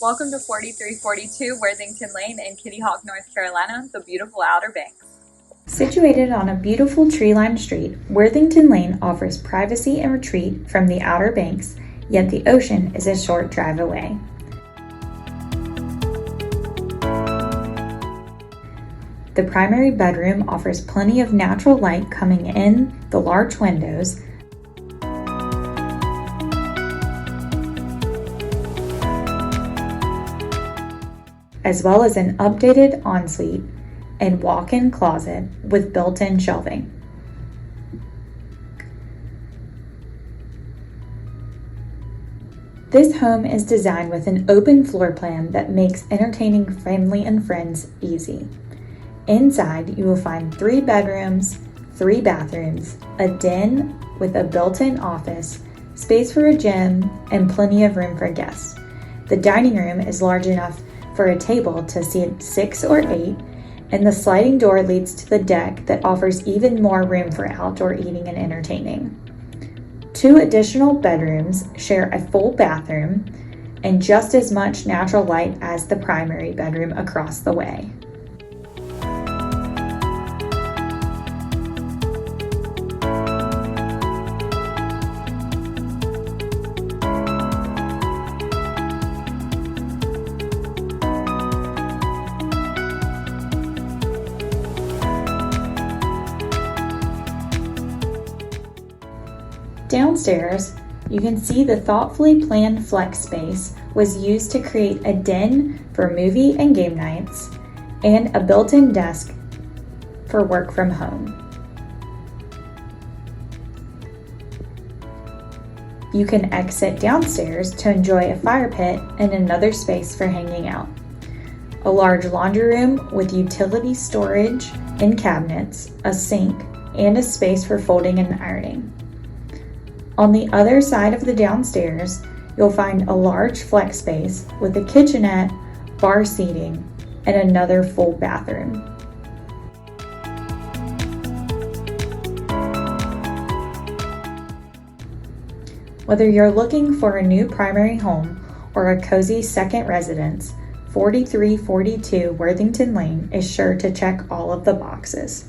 Welcome to 4342 Worthington Lane in Kitty Hawk, North Carolina, the beautiful Outer Banks. Situated on a beautiful tree-lined street, Worthington Lane offers privacy and retreat from the Outer Banks, yet the ocean is a short drive away. The primary bedroom offers plenty of natural light coming in the large windows, as well as an updated ensuite and walk-in closet with built-in shelving. This home is designed with an open floor plan that makes entertaining family and friends easy. Inside, you will find 3 bedrooms, 3 bathrooms, a den with a built-in office, space for a gym, and plenty of room for guests. The dining room is large enough for a table to seat 6 or 8, and the sliding door leads to the deck that offers even more room for outdoor eating and entertaining. 2 additional bedrooms share a full bathroom and just as much natural light as the primary bedroom across the way. Downstairs, you can see the thoughtfully planned flex space was used to create a den for movie and game nights and a built-in desk for work from home. You can exit downstairs to enjoy a fire pit and another space for hanging out. A large laundry room with utility storage and cabinets, a sink, and a space for folding and ironing. On the other side of the downstairs, you'll find a large flex space with a kitchenette, bar seating, and another full bathroom. Whether you're looking for a new primary home or a cozy second residence, 4342 Worthington Lane is sure to check all of the boxes.